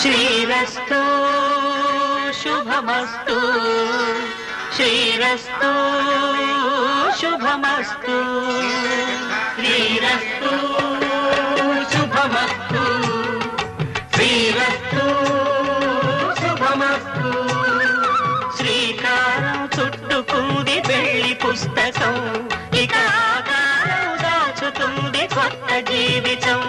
శ్రీరస్తు శుభమస్తు శ్రీరస్తు శుభమస్తు శ్రీరస్తు శుభమస్తు శ్రీరస్తు శుభమస్తు శ్రీకారం చుట్టుకుంది పెళ్లి పుస్తకం ఇక ఆకారం దాచుతుంది కొత్త జీవితం